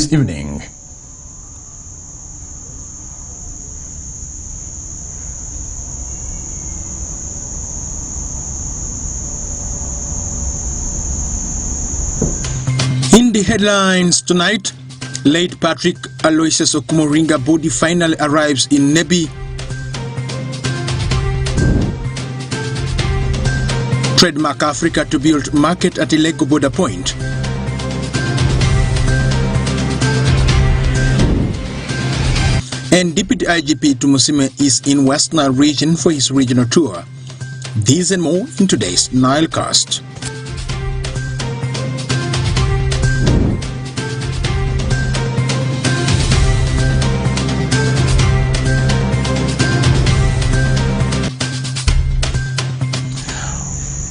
this evening. In the headlines tonight, late Patrick Aloysius Okumoringa body finally arrives in Nebi. Trademark Africa to build market at Ilego border point. And Deputy IGP Tumusime is in Westnile region for his regional tour. These and more in today's Nilecast.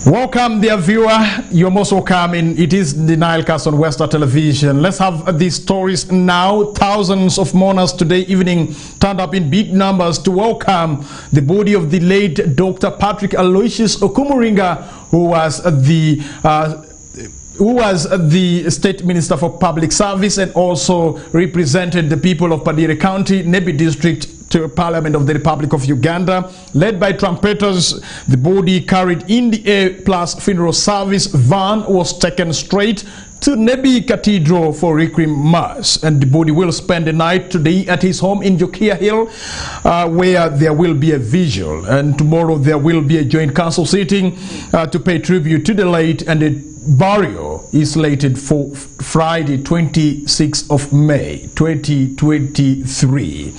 Welcome, dear viewer. You're most welcome. It is the Nilecast on Westnile Television. Let's have these stories now. Thousands of mourners today evening turned up in big numbers to welcome the body of the late Dr. Patrick Aloysius Okumoringa, who was the State Minister for Public Service and also represented the people of Padire County, Nebi District, to Parliament of the Republic of Uganda. Led by trumpeters, the body carried in the A+ funeral service van was taken straight to Nebi Cathedral for Requiem Mass, and the body will spend the night today at his home in Jokia Hill, where there will be a vigil, and tomorrow there will be a joint council sitting to pay tribute to the late, and the burial is slated for Friday, 26th of May, 2023.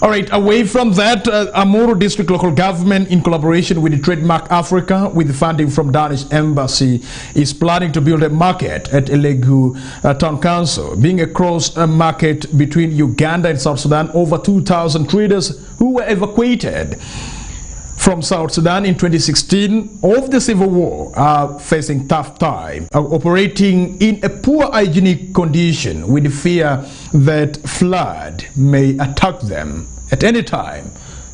All right, away from that, Amuru District Local Government, in collaboration with the Trademark Africa, with funding from Danish Embassy, is planning to build a market at Elegu Town Council, being a cross market between Uganda and South Sudan. Over 2,000 traders who were evacuated from South Sudan in 2016 of the civil war are facing tough time, operating in a poor hygienic condition with the fear that flood may attack them at any time.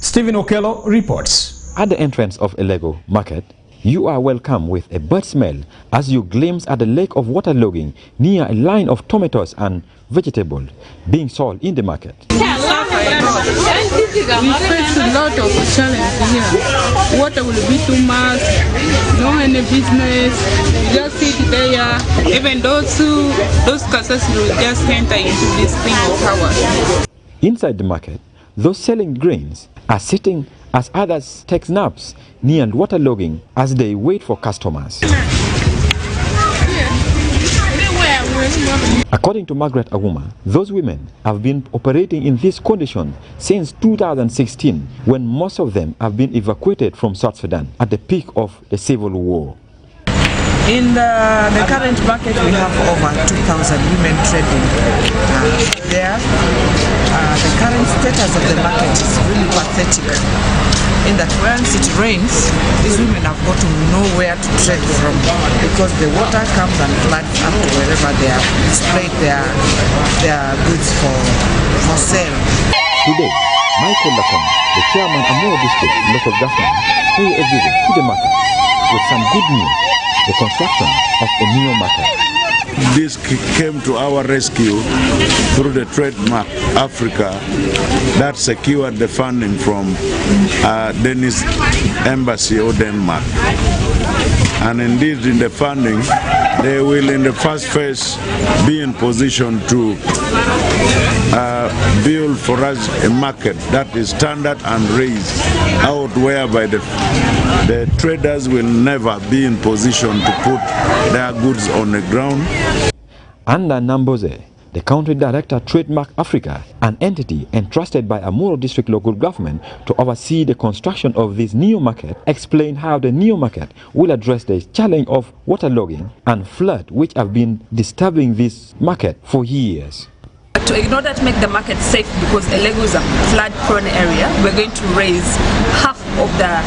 Stephen Okello reports. At the entrance of Elego Market, you are welcome with a bird smell as you glimpse at the lake of waterlogging near a line of tomatoes and vegetables being sold in the market. We face a lot of challenges here. Water will be too much, no any business, just sit there. Even those customers will just enter into this thing of ours. Inside the market, those selling grains are sitting as others take naps near waterlogging as they wait for customers. According to Margaret Aguma, those women have been operating in this condition since 2016, when most of them have been evacuated from South Sudan at the peak of the civil war. In the current market, we have over 2,000 women trading there. The current status of the market is really pathetic, in that once it rains, these women have got to know where to trade from, because the water comes and floods up to wherever they have displayed their goods for sale. Today, Michael Lacom, the chairman of Amuru District Local Government, paid a visit to the market with some good news: the construction of a new market. This came to our rescue through the Trademark Africa that secured the funding from Danish Embassy of Denmark. And indeed, in the funding, they will in the first phase be in position to build for us a market that is standard and raised out, whereby the traders will never be in position to put their goods on the ground. Anda Namboze, the country director Trademark Africa, an entity entrusted by Amuru District Local Government to oversee the construction of this new market, explained how the new market will address the challenge of waterlogging and flood, which have been disturbing this market for years. In order to make the market safe, because Elego is a flood-prone area, we're going to raise half of the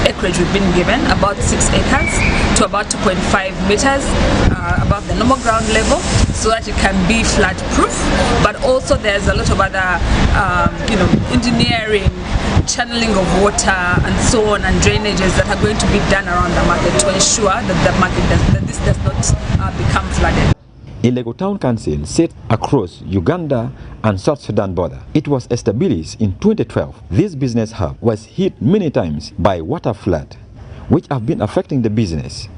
acreage we've been given, about 6 acres, to about 2.5 meters above the normal ground level, so that it can be flood-proof. But also there's a lot of other, engineering, channeling of water, and so on, and drainages that are going to be done around the market to ensure that the market this does not become flooded. Ilego Town Council sits across Uganda and South Sudan border. It was established in 2012. This business hub was hit many times by water flood, which have been affecting the business,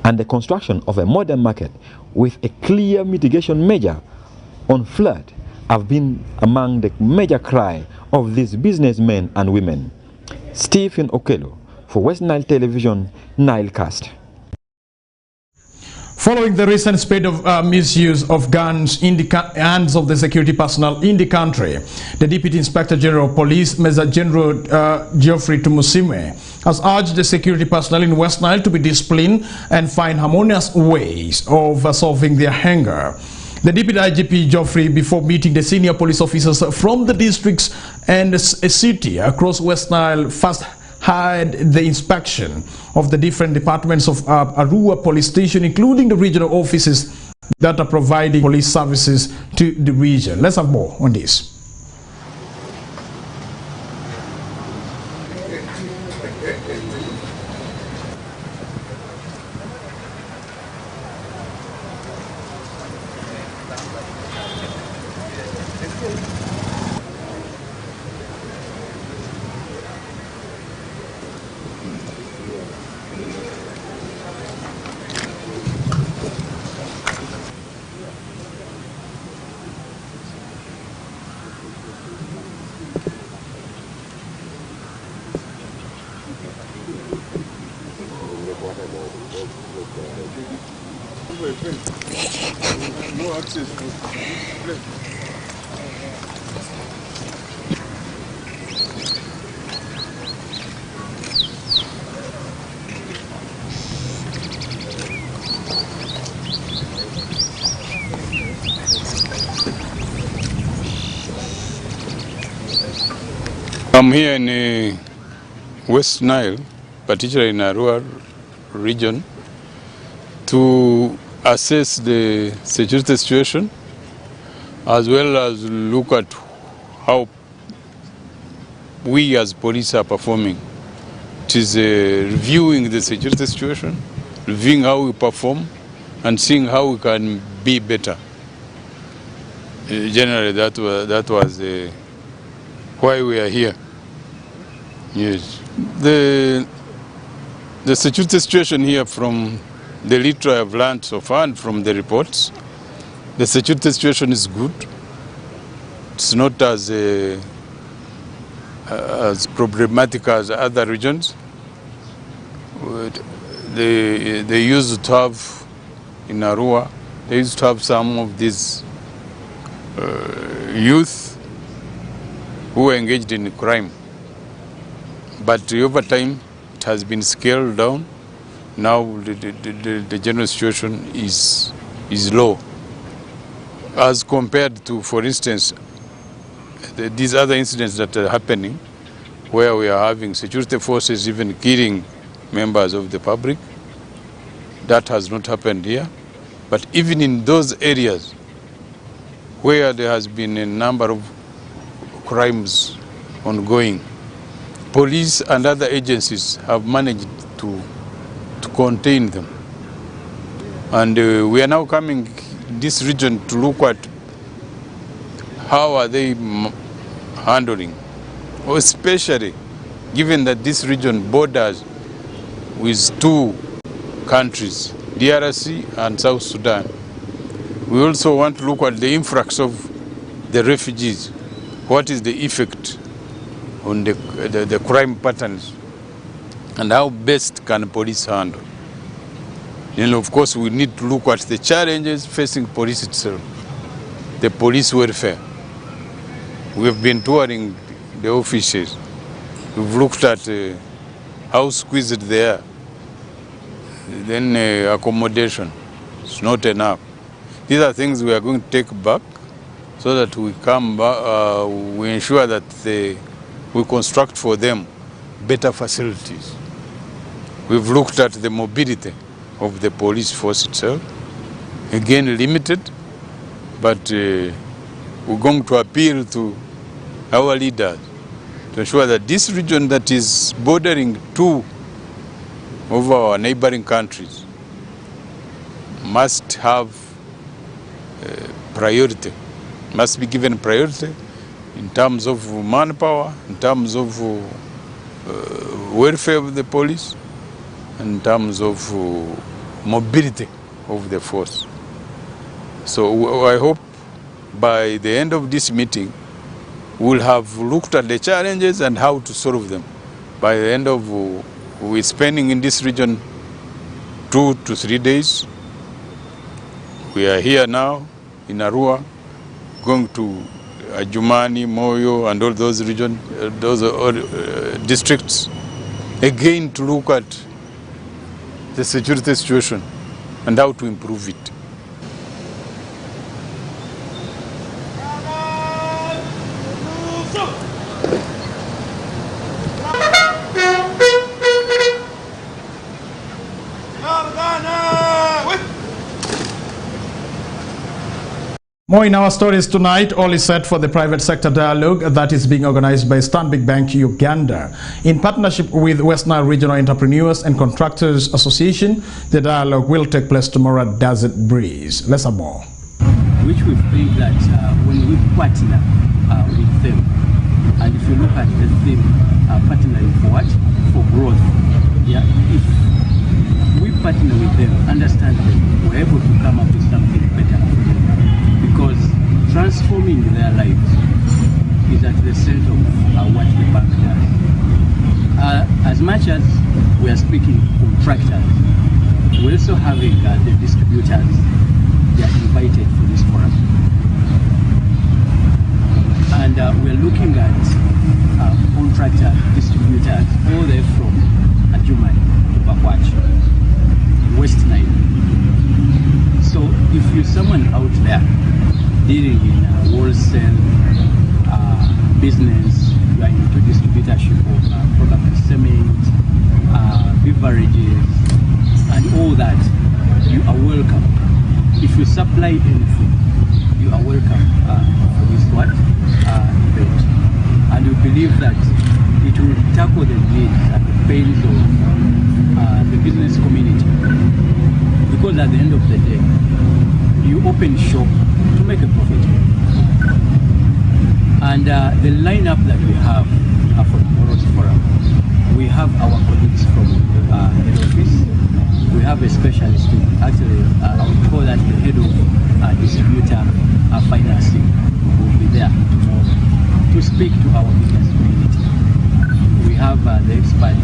and the construction of a modern market with a clear mitigation measure on flood have been among the major cry of these businessmen and women. Stephen Okello for Westnile Television, Nilecast. Following the recent spate of misuse of guns in the hands of the security personnel in the country, the Deputy Inspector General of Police, Major General Geoffrey Tumusimwe, has urged the security personnel in Westnile to be disciplined and find harmonious ways of solving their anger. The Deputy IGP Geoffrey, before meeting the senior police officers from the districts and a city across Westnile, first had the inspection of the different departments of Arua Police Station, including the regional offices that are providing police services to the region. Let's have more on this. No access. I'm here in West Nile, particularly in Arua region, to assess the security situation as well as look at how we as police are performing. It is reviewing the security situation, reviewing how we perform and seeing how we can be better. Generally that was why we are here. Yes. The security situation here, from the little I have learned so far and from the reports, the security situation is good. It's not as problematic as other regions. They used to have in Arua, they used to have some of these youth who were engaged in crime. But over time, it has been scaled down. Now the general situation is low. As compared to, for instance, these other incidents that are happening, where we are having security forces even killing members of the public. That has not happened here. But even in those areas where there has been a number of crimes ongoing, police and other agencies have managed to contain them. And we are now coming this region to look at how are they handling, especially given that this region borders with two countries, DRC and South Sudan. We also want to look at the influx of the refugees. What is the effect on the crime patterns, and how best can police handle? And of course, we need to look at the challenges facing police itself, the police welfare. We have been touring the offices. We've looked at how squeezed they are. Then accommodation, it's not enough. These are things we are going to take back so that we come back, we ensure that we construct for them better facilities. We've looked at the mobility of the police force itself, again limited, but we're going to appeal to our leaders to ensure that this region that is bordering two of our neighboring countries must have priority, must be given priority in terms of manpower, in terms of welfare of the police, in terms of mobility of the force. So I hope by the end of this meeting, we'll have looked at the challenges and how to solve them. By the end of, we're spending in this region 2 to 3 days. We are here now in Arua, going to Ajumani, Moyo, and all those regions, those districts, again to look at the security situation and how to improve it. More in our stories tonight. All is set for the private sector dialogue that is being organized by Stanbic Bank Uganda. In partnership with Westnile Regional Entrepreneurs and Contractors Association, the dialogue will take place tomorrow at Desert Breeze. Let's have more. Which we think that when we partner with them, and if you look at the theme, partnering for what? For growth. Yeah, if we partner with them, understand them, we're able to come up with something better. Because transforming their lives is at the center of what the bank does. As much as we are speaking contractors, we're also having the distributors. They are invited for this forum. And we're looking at contractor distributors all the way from Ajumani to Bakwachi, Westnile. So if you're someone out there dealing in wholesale business, you are into distributorship of product cement, beverages, and all that, you are welcome. If you supply anything, you are welcome for this event. And we believe that it will tackle the needs and the pains of the business community. Because at the end of the day, you open shop to make a profit. And the lineup that we have for tomorrow's forum, we have our colleagues from head office. We have a specialist who actually, I would call that the head of distributor financing, will be there tomorrow to speak to our business community. We have the expert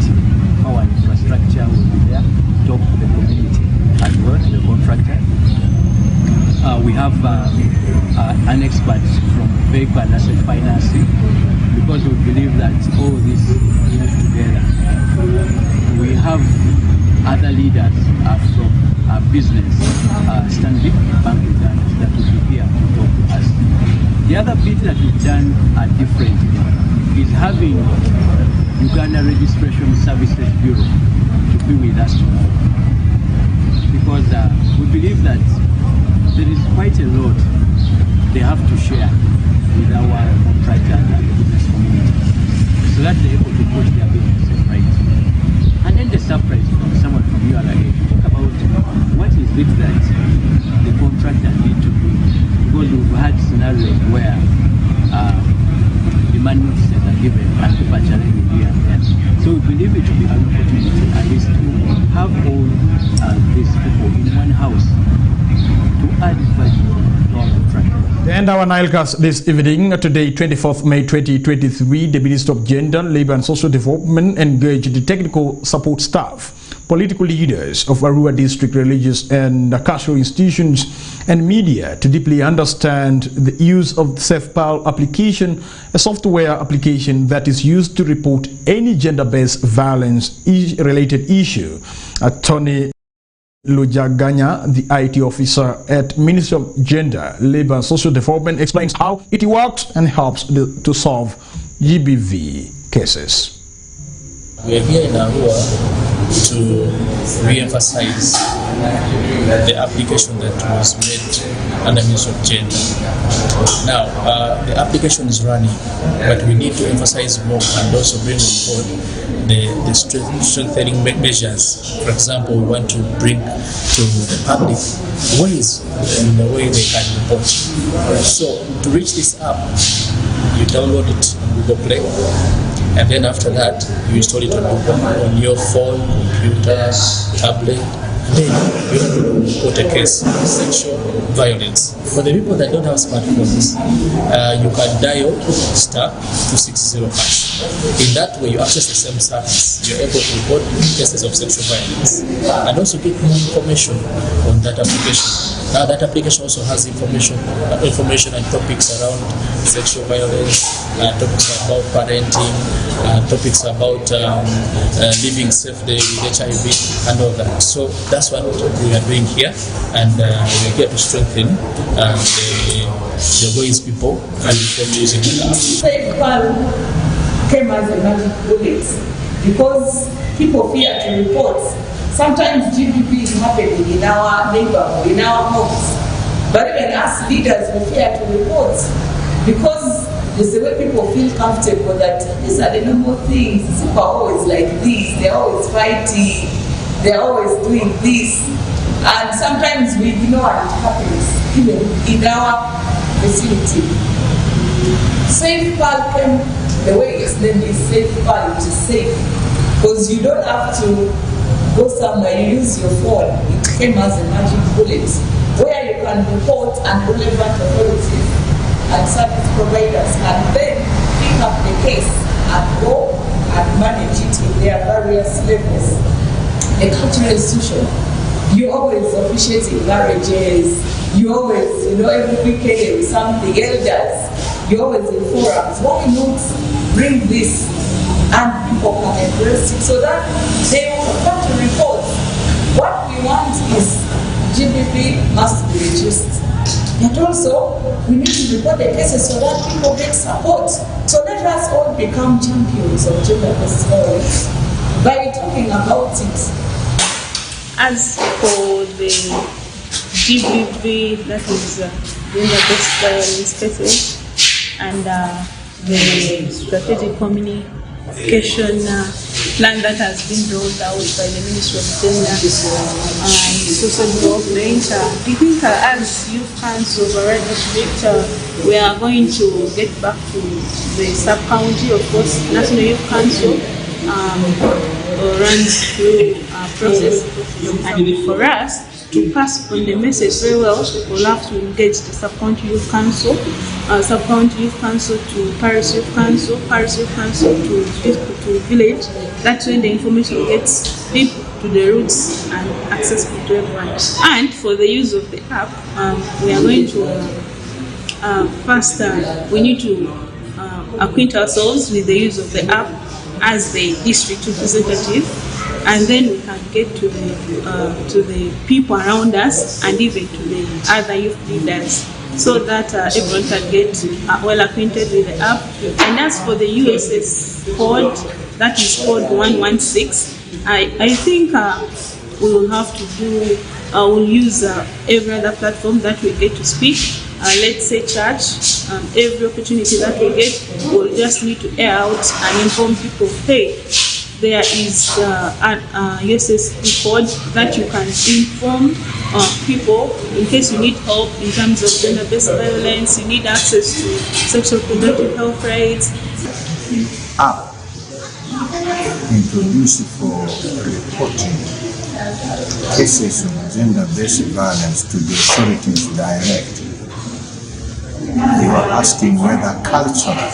power and infrastructure will be there to talk to the community as well, the contractor. We have an expert from vehicle and asset financing, because we believe that all this live together. We have other leaders from business, Stanbic Bank Uganda, that will be here to talk to us. The other bit that we've done differently is having Uganda Registration Services Bureau to be with us tomorrow, because we believe that there is quite a lot they have to share with our contractor and the business community, so that they're able to put their business right. And then the surprise from someone from URA, talk about what is it that the contractor need to do, because we've had scenarios where demand notices are given and people are challenging here and there. So we believe it will be an opportunity at least to have all these people in one house to add value to our contractors. To end our Nilecast this evening, today 24th May 2023, the Minister of Gender, Labour and Social Development engaged the technical support staff, political leaders of Arua District, religious and cultural institutions and media to deeply understand the use of the SafePal application, a software application that is used to report any gender-based violence related issue. Tony Lujaganya, the IT officer at Ministry of Gender, Labour and Social Development, explains how it works and helps to solve GBV cases. We are here in Arua to re-emphasize the application that was made under Ministry of Gender. Now, the application is running, but we need to emphasize more and also bring on board the strengthening measures. For example, we want to bring to the public ways in the way they can report. So, to reach this app, you download it on Google Play, and then after that, you install it on your phone, computer, tablet. Then you have to report a case of sexual violence. For the people that don't have smartphones, you can dial *260#. In that way, you access the same service. You're able to report cases of sexual violence and also get more information on that application. Now, that application also has information and topics around sexual violence, topics about parenting, topics about living safely with HIV and all that. So that's what we are doing here, and we're here to strengthen the ways people can report using the app. Came as a magic bullet because people fear to report. Sometimes GBV is happening in our neighborhood, in our homes. But even us leaders, we fear to report because there's the way people feel comfortable that these are the normal things. People are always like this, they're always fighting, they're always doing this. And sometimes we ignore what happens even in our vicinity. Safe Pal came, the way it's named is Safe Pal, which is safe. Because you don't have to go somewhere, you use your phone. It came as a magic bullet, where you can report and relevant authorities and service providers can then pick up the case and go and manage it in their various levels. A cultural institution, you always officiating marriages, you always, every weekend there is something, elders, you always in forums. Why not bring this and people can embrace it so that they will come to report? What we want is GBV must be reduced. But also, we need to report the cases so that people get support. So let us all become champions of gender-based violence by talking about it. As for the GBV, that is gender-based violence cases, and the strategic communication plan that has been rolled out by the Ministry of Gender and Social Development. I think as Youth Council of our district, we are going to get back to the sub-county. Of course, National Youth Council runs through a process, and for us to pass on the message very well, we'll have to engage the sub-county youth council, sub-county youth council to parish youth council, parish youth council to village. That's when the information gets deep to the roots and accessible to everyone. And for the use of the app, we are going to first, we need to acquaint ourselves with the use of the app as the district representative, and then we can get to the people around us and even to the other youth leaders, so that everyone can get well acquainted with the app. And as for the USS code, that is code 116, I think we will have to do, we'll use every other platform that we get to speak. Let's say church, every opportunity that we get, we'll just need to air out and inform people, hey, there is an USSD code that you can inform people in case you need help in terms of gender-based violence, you need access to sexual reproductive health rights. App introduced for reporting cases of gender-based violence to the authorities directly. You are asking whether culturally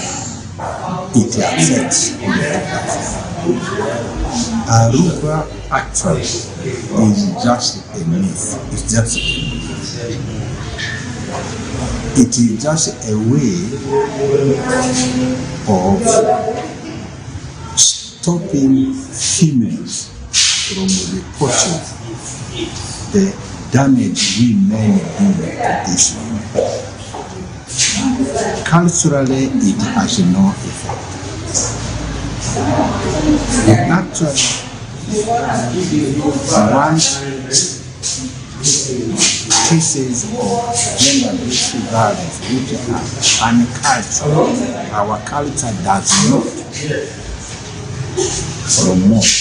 it affects the Aruba actually is just a myth. It's just a myth. It is just a way of stopping females from reporting the damage we men do to this woman. Culturally, it has no effect. It actually One cases of gender-based violence which are uncultured. Our culture does not promote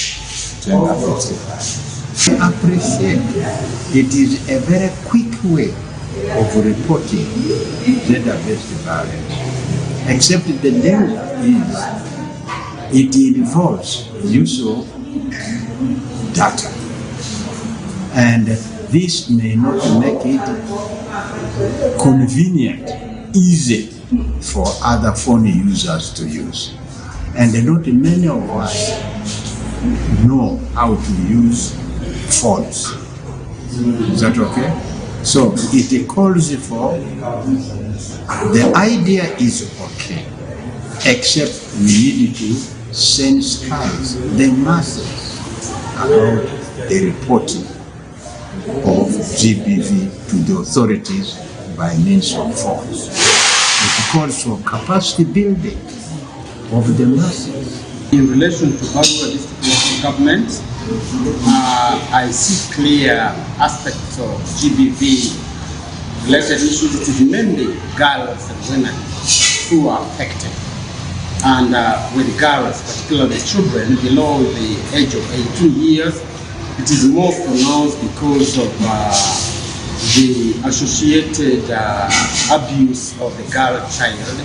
gender-based violence. I appreciate it is a very quick way of reporting gender-based violence, except the danger is it involves use of data, and this may not make it convenient, easy for other phone users to use. And not many of us know how to use phones. Is that okay? So it calls for, the idea is okay, except we need to sensitize the masses about the reporting of GBV to the authorities by means of phones. It calls for capacity building of the masses. In relation to Arua district government, I see clear aspects of GBV related issues. It is mainly girls and women who are affected. And with girls, particularly children below the age of 18 years, it is more pronounced because of the associated abuse of the girl child,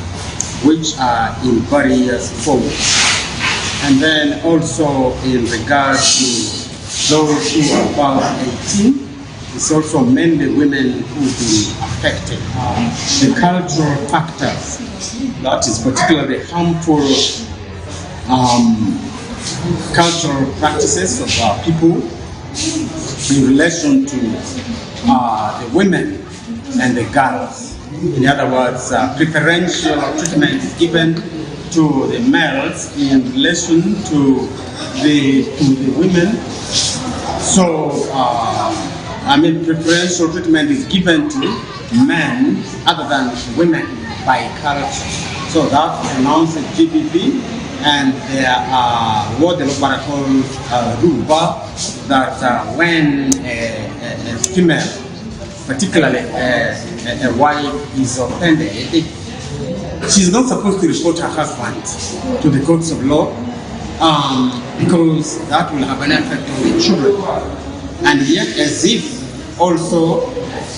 which are in various forms. And then also in regard to those who are above 18, it's also mainly women who've been affected. The cultural factors, that is particularly harmful cultural practices of our people in relation to the women and the girls. In other words, preferential treatment is given to the males in relation to the women. So, preferential treatment is given to men other than women by culture. So that pronounced GBV, and there are what the laboratory rule that when a female, particularly a wife, is offended, she's not supposed to report her husband to the courts of law because that will have an effect on the children. And yet, as if also,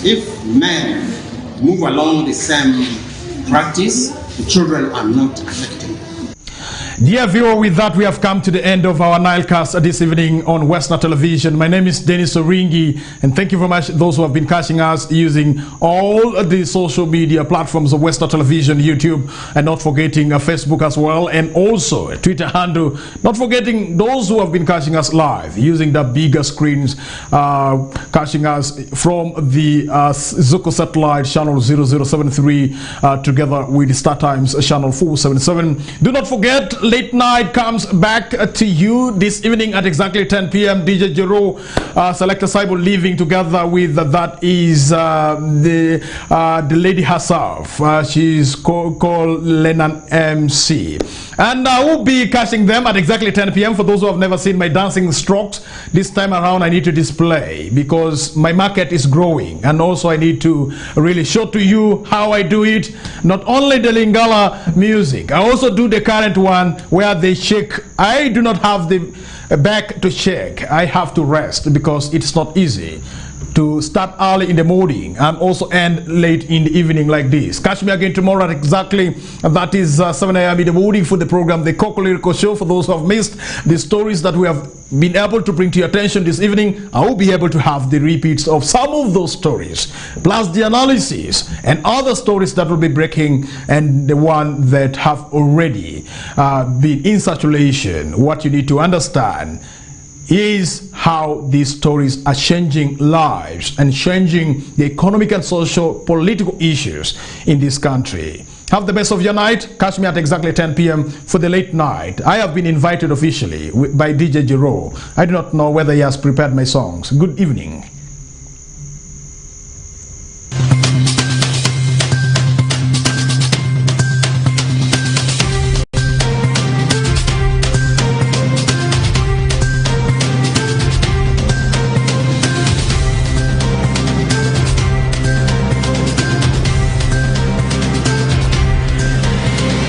if men move along the same practice, the children are not affected. Dear viewer, with that we have come to the end of our Nilecast this evening on Westnile Television. My name is Dennis Oringi, and thank you very much those who have been catching us using all the social media platforms of Westnile Television, YouTube, and not forgetting Facebook as well, and also a Twitter handle. Not forgetting those who have been catching us live using the bigger screens, catching us from the Zuko satellite channel 0073 together with the Star Times channel 477. Do not forget, Late Night comes back to you this evening at exactly 10 p.m. DJ Jero, Selector Cyber leaving together with that is the lady herself. She's called Lennon MC. And I will be catching them at exactly 10 p.m. For those who have never seen my dancing strokes, this time around I need to display because my market is growing, and also I need to really show to you how I do it. Not only the Lingala music, I also do the current one where they shake. I do not have the back to shake. I have to rest because it's not easy to start early in the morning and also end late in the evening like this. Catch me again tomorrow at exactly, that is 7 a.m. in the morning for the program The Kokoliriko Show. For those who have missed the stories that we have been able to bring to your attention this evening, I will be able to have the repeats of some of those stories, plus the analysis and other stories that will be breaking, and the one that have already been in circulation. What you need to understand is how these stories are changing lives and changing the economic and social political issues in this country. Have the best of your night. Catch me at exactly 10 p.m. for the Late Night. I have been invited officially by DJ Jero. I do not know whether he has prepared my songs. Good evening.